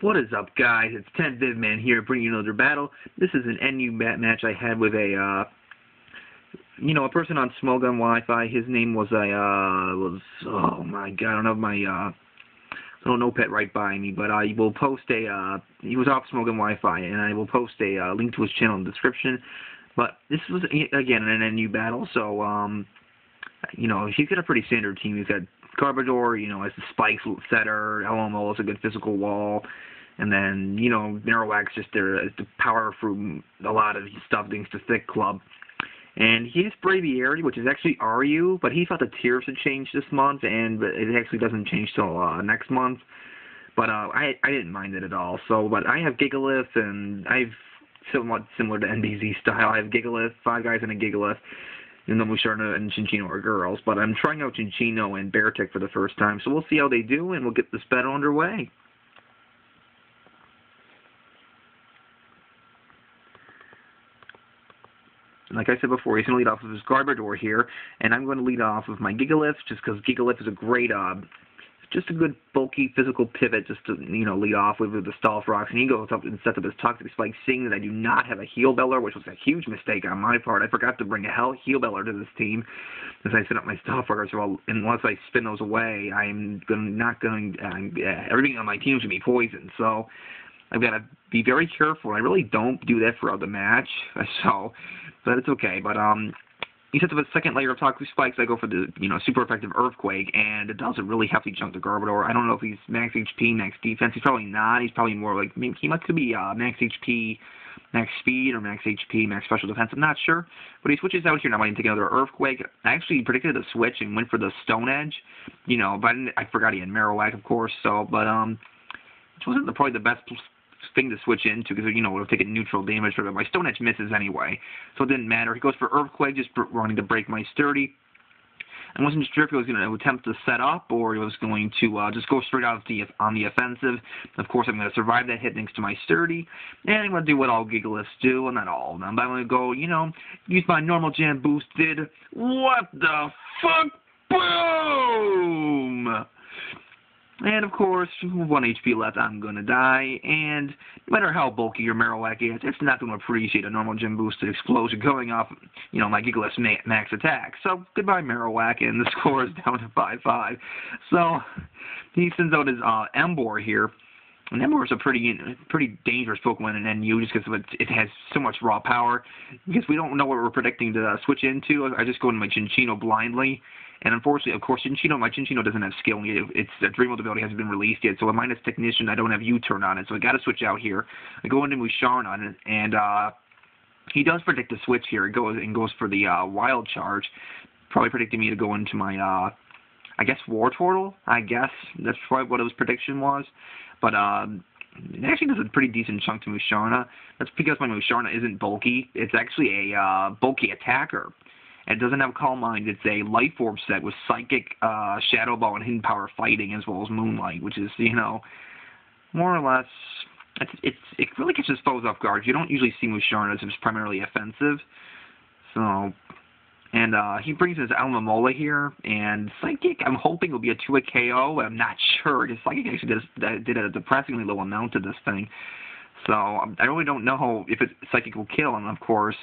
What is up, guys? It's 10 Vivman here, bringing you another battle. This is an NU match I had with a person on Small Gun Wi-Fi. His name was oh my god, I don't have my little notepad right by me, but I will post he was off Small Gun Wi-Fi, and I will post a link to his channel in the description. But this was again an NU battle, so he's got a pretty standard team. He's got Garbador, as the spikes setter. Alomomola is a good physical wall. And then, Marowak's just there as the power through a lot of stuff thanks to Thick Club. And he has Braviary, which is actually RU, but he thought the tiers had changed this month, and it actually doesn't change till next month. But I didn't mind it at all. So, but I have Gigalith, and I've somewhat similar to NBZ style. I have Gigalith, 5 guys in a Gigalith. And then Musharna and Chinchino are girls. But I'm trying out Chinchino and Beartic for the first time, so we'll see how they do, and we'll get this battle underway. Like I said before, he's going to lead off with his Garbador here, and I'm going to lead off with my Gigalith, just because Gigalith is a great, just a good bulky physical pivot, just to, lead off with the Stall Rocks, and he goes up and sets up his Toxic Spike, seeing that I do not have a Heal Beller, which was a huge mistake on my part. I forgot to bring a Heal Beller to this team, as I set up my Stall Rocks. Well, unless I spin those away, everything on my team should be poisoned, so I've got to be very careful. I really don't do that throughout the match, but it's okay. But he sets up a second layer of Toxic Spikes. I go for the super effective Earthquake, and it does a really hefty chunk to Garbador. I don't know if he's max HP, max defense. He's probably not. He's probably more like could be max HP, max speed, or max HP, max special defense. I'm not sure. But he switches out here, and I'm going to take another Earthquake. I actually predicted a switch and went for the Stone Edge, but I forgot he had Marowak, of course. So, but which wasn't probably the best thing to switch into, because it would have taken neutral damage, but my Stone Edge misses anyway, so it didn't matter. He goes for Earthquake, just wanting to break my Sturdy. I wasn't sure if he was going to attempt to set up, or he was going to just go straight out on the offensive. Of course, I'm going to survive that hit thanks to my Sturdy, and I'm going to do what all Gigaliths do, and not all of them, but I'm going to go, use my normal jam boosted. What the fuck? Boom! And, of course, with 1 HP left, I'm going to die, and no matter how bulky your Marowak is, it's not going to appreciate a normal gym boosted explosion going off, my Gigalith's max attack. So, goodbye, Marowak, and the score is down to 5-5. So, he sends out his Emboar here, and Emboar is a pretty dangerous Pokemon in NU, just because it has so much raw power. Because we don't know what we're predicting to switch into, I just go into my Chinchino blindly. And unfortunately, of course, my Chinchino doesn't have skill. Its Dream World ability hasn't been released yet, so a minus Technician, I don't have U-turn on it, so I got to switch out here. I go into Musharna, and he does predict a switch here. It goes for the Wild Charge, probably predicting me to go into my, I guess, Wartortle. I guess that's probably what his prediction was, but it actually does a pretty decent chunk to Musharna. That's because my Musharna isn't bulky. It's actually a bulky attacker. It doesn't have Calm Mind. It's a Life Orb set with Psychic, Shadow Ball, and Hidden Power Fighting, as well as Moonlight, which is, more or less, it really catches foes off guard. You don't usually see Musharna, it's primarily offensive. So, and he brings his Alomomola here, and Psychic, I'm hoping will be a 2-hit KO, but I'm not sure, because Psychic actually did a depressingly low amount to this thing. So, I really don't know if Psychic will kill, and of course,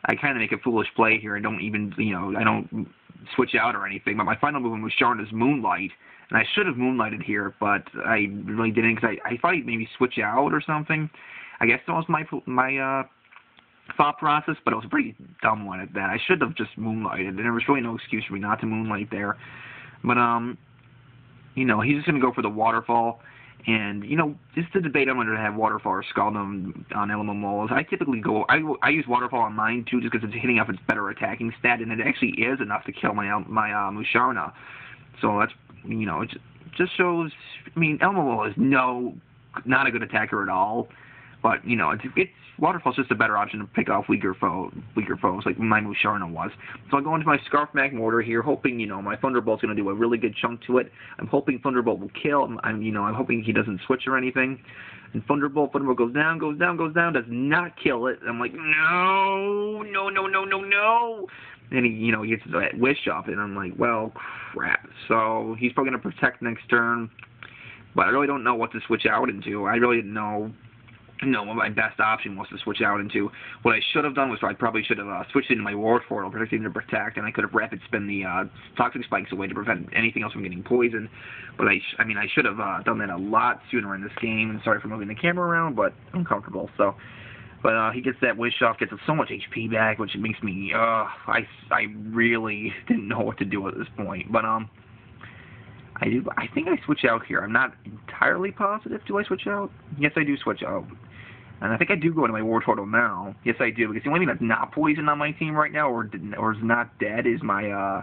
I kind of make a foolish play here. I don't even, I don't switch out or anything. But my final move with Musharna is Moonlight. And I should have Moonlighted here, but I really didn't, because I thought he'd maybe switch out or something. I guess that was my thought process, but it was a pretty dumb one at that. I should have just Moonlighted, and there was really no excuse for me not to Moonlight there. But, he's just going to go for the Waterfall. And, this is the debate I'm going to have Waterfall or Scald on Alomomolas. I typically I use Waterfall on mine, too, just because it's hitting off its better attacking stat, and it actually is enough to kill my Musharna. So that's, it just shows, Alomomola is not a good attacker at all, but, Waterfall's just a better option to pick off weaker foes, like my Musharna was. So I go into my Scarf Magmortar here, hoping, my Thunderbolt's going to do a really good chunk to it. I'm hoping Thunderbolt will kill. I'm hoping he doesn't switch or anything. And Thunderbolt goes down, does not kill it. I'm like, no. And he gets that wish off it, and I'm like, well, crap. So he's probably going to protect next turn. But I really don't know what to switch out into. I really didn't know what my best option was to switch out into. What I should have done was I probably should have switched into my War Turtle, protecting to protect, and I could have rapid spin the toxic spikes away to prevent anything else from getting poisoned. But I mean, I should have done that a lot sooner in this game. And sorry for moving the camera around, but I'm uncomfortable. So, but he gets that wish off, gets so much HP back, which makes me I really didn't know what to do at this point. But I think I switch out here. I'm not entirely positive. Do I switch out? Yes, I do switch out. And I think I do go into my War Turtle now. Yes, I do, because the only thing that's not poisoned on my team right now, or is not dead, is my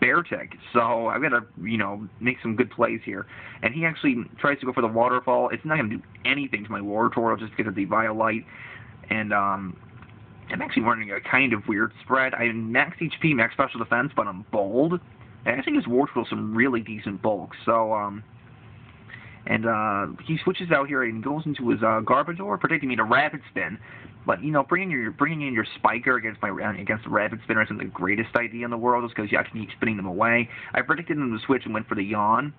Beartic. So I've got to, make some good plays here. And he actually tries to go for the Waterfall. It's not going to do anything to my War Turtle just because of the Violite. And I'm actually running a kind of weird spread. I'm max HP, max special defense, but I'm bold. And I think his War Turtle some really decent bulk. So, he switches out here and goes into his Garbodor, protecting me to Rapid Spin. But bringing in your Spiker against the Rapid Spinner isn't the greatest idea in the world, just because I can keep spinning them away. I predicted him to switch and went for the Yawn,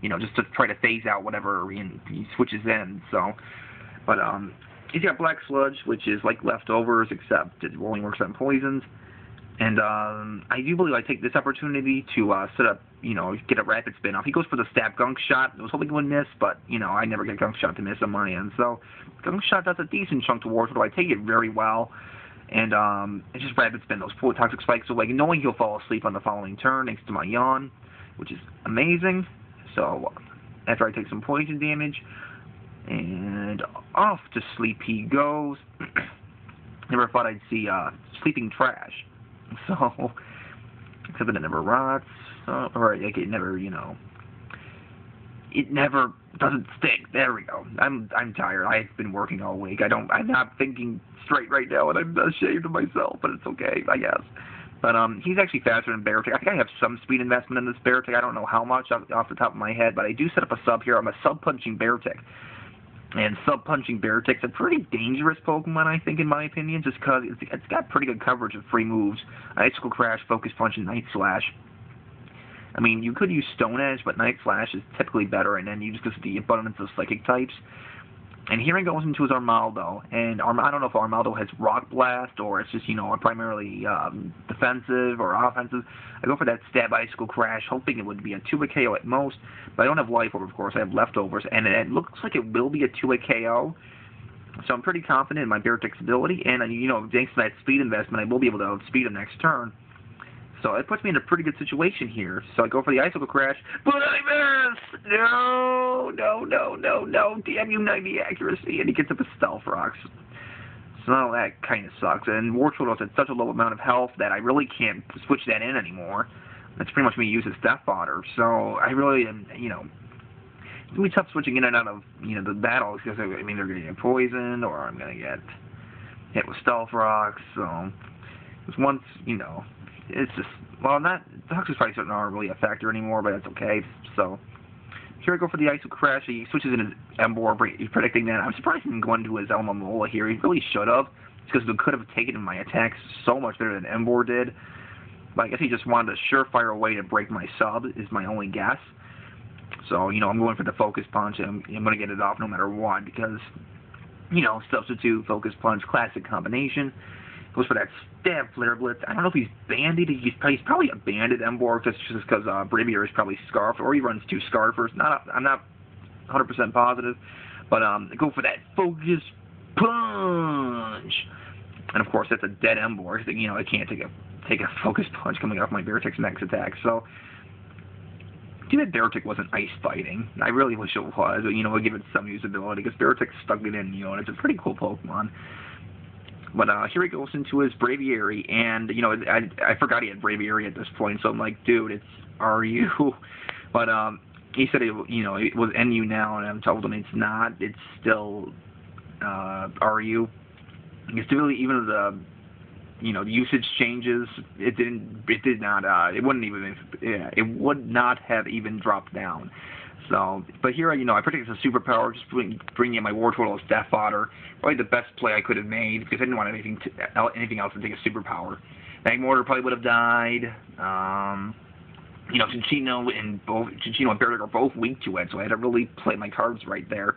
just to try to phase out whatever he switches in. So, but he's got Black Sludge, which is like leftovers, except it only works on poisons. And I do believe I take this opportunity to set up, get a Rapid Spin off. He goes for the Stab Gunk Shot. I was hoping he would miss, but, I never get Gunk Shot to miss on my end. So, Gunk Shot does a decent chunk towards it. I take it very well. And I just Rapid Spin those 4 Toxic Spikes away, knowing he'll fall asleep on the following turn thanks to my Yawn, which is amazing. So, after I take some poison damage, and off to sleep he goes. Never thought I'd see Sleeping Trash. So, except that it never rots, or like it never, it never doesn't stink. There we go. I'm tired. I've been working all week. I'm not thinking straight right now, and I'm ashamed of myself, but it's okay, I guess. But he's actually faster than Beartic. I think I have some speed investment in this Beartic. I don't know how much off the top of my head, but I do set up a sub here. I'm a sub-punching Beartic. And Sub-Punching Beartic's a pretty dangerous Pokemon, I think, in my opinion, just because it's got pretty good coverage of free moves. Icicle Crash, Focus Punch, and Night Slash. I mean, you could use Stone Edge, but Night Slash is typically better, and then you just get the abundance of Psychic types. And here he goes into his Armaldo, and I don't know if Armaldo has Rock Blast, or it's just, primarily defensive or offensive. I go for that Stab Icicle Crash, hoping it would be a 2-hit KO at most, but I don't have Life Orb, of course, I have Leftovers, and it looks like it will be a 2-hit KO, so I'm pretty confident in my Beartic's ability, and, thanks to that speed investment, I will be able to outspeed him next turn. So it puts me in a pretty good situation here. So I go for the Icicle Crash, but I miss! No! Damn you, 90 accuracy, and he gets up a Stealth Rocks. So that kind of sucks. And War Turtle's at such a low amount of health that I really can't switch that in anymore. That's pretty much me use as Death Fodder. So I really am, it's going to be tough switching in and out of, the battles, because, they're going to get poisoned, or I'm going to get hit with Stealth Rocks, so just once, it's just, well, Toxic Spikes aren't really a factor anymore, but that's okay. So, here I go for the Icicle Crash. He switches in his Emboar, he's predicting that. I'm surprised he didn't go into his Alomomola here. He really should have, because he could have taken my attacks so much better than Emboar did. But I guess he just wanted a surefire way to break my sub, is my only guess. So, I'm going for the Focus Punch, and I'm going to get it off no matter what, because, substitute, Focus Punch, classic combination. Goes for that Stab Flare Blitz. I don't know if he's banded. He's probably a banded Emboar, just because Braviary is probably Scarfed, or he runs 2 Scarfers. I'm not 100% positive, but go for that Focus Punch. And of course, that's a dead Emboar. I can't take a Focus Punch coming off my Beartic's next attack. So, too bad Beartic wasn't ice fighting. I really wish it was. I'll give it some usability, because Beartic stuck it in, and it's a pretty cool Pokemon. But here he goes into his Braviary, and, I forgot he had Braviary at this point, so I'm like, dude, it's RU. But he said, it was NU now, and I told him it's not. It's still RU. It's really, even the, the usage changes, it would not have even dropped down. So, but here, I predict it's a superpower, just bringing in my War Turtle as Death Fodder. Probably the best play I could have made, because I didn't want anything else to take a superpower. Magmortar probably would have died. Chinchino and Beardick are both weak to it, so I had to really play my cards right there.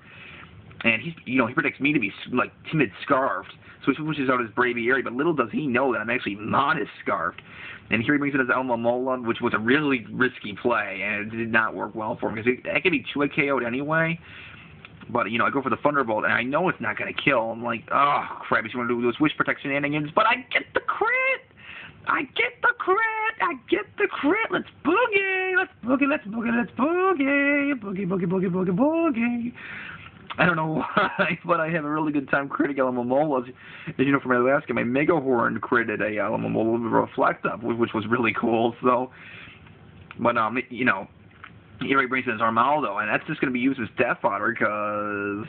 And he predicts me to be like timid scarfed, so he pushes out his Braviary, but little does he know that I'm actually modest scarfed. And here he brings in his Alomomola, which was a really risky play, and it did not work well for him because that could be 2 KO'd anyway. But I go for the Thunderbolt, and I know it's not going to kill. I'm like, oh crap, he's going to do those Wish Protect shenanigans, but I get the crit. I get the crit! Let's boogie! Let's boogie! Boogie! I don't know why, but I have a really good time critting Alomomolas. As you know from my last game, my Mega Horn critted a Alomomola with Reflect Up, which was really cool, so... But, here he brings in his Armaldo, and that's just going to be used as death fodder, because,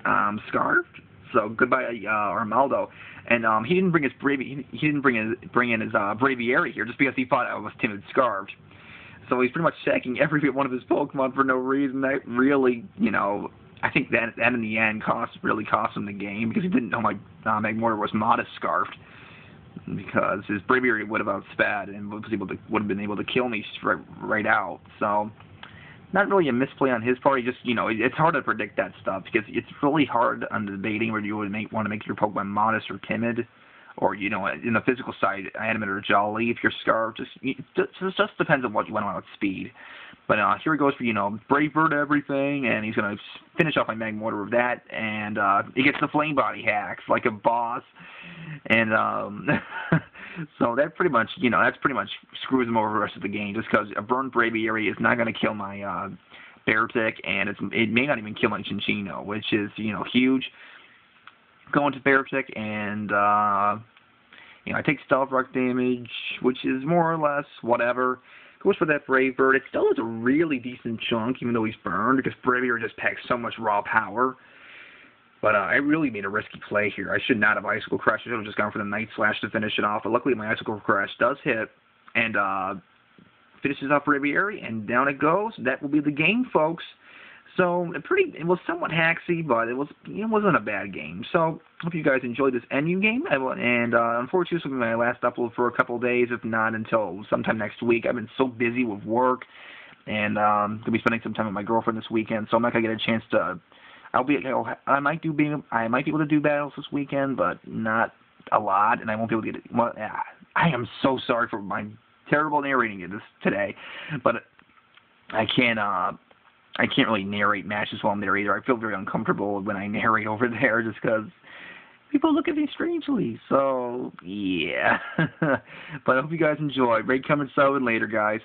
I'm scarfed. So, goodbye, Armaldo. And he didn't bring his bring in his Braviary here just because he thought I was timid scarfed. So he's pretty much sacking every one of his Pokemon for no reason. That really, I think that in the end really cost him the game because he didn't know my Magmortar was modest scarfed, because his Braviary would have outspat and would have been able to kill me right out. So not really a misplay on his part. He just, it's hard to predict that stuff because it's really hard on debating whether you would want to make your Pokemon modest or timid, or in the physical side, animate or jolly. If you're scarfed, just depends on what you want with speed. But here he goes for Brave Bird everything, and he's gonna finish off my Magmortar with that, and he gets the Flame Body hacks like a boss, and so that pretty much screws him over the rest of the game, just because a burned Braviary is not gonna kill my Beartick, and it may not even kill my Chinchino, which is huge. Going to Beartick, and I take Stealth Rock damage, which is more or less whatever. Goes for that Brave Bird. It still is a really decent chunk, even though he's burned, because Braviary just packs so much raw power. But I really made a risky play here. I should not have Icicle Crush. I should have just gone for the Night Slash to finish it off. But luckily, my Icicle Crush does hit, and finishes off Braviary, and down it goes. That will be the game, folks. So it was somewhat hacksy, but it wasn't a bad game. So hope you guys enjoyed this NU game. And unfortunately, this will be my last upload for a couple of days, if not until sometime next week. I've been so busy with work, and gonna be spending some time with my girlfriend this weekend. So I'm not gonna get a chance to. I might be able to do battles this weekend, but not a lot, and I won't be able to get it. Well, I am so sorry for my terrible narrating today, but I can't really narrate matches while I'm there either. I feel very uncomfortable when I narrate over there just because people look at me strangely. So, yeah. But I hope you guys enjoy. Rate, comment, sub, and later, guys.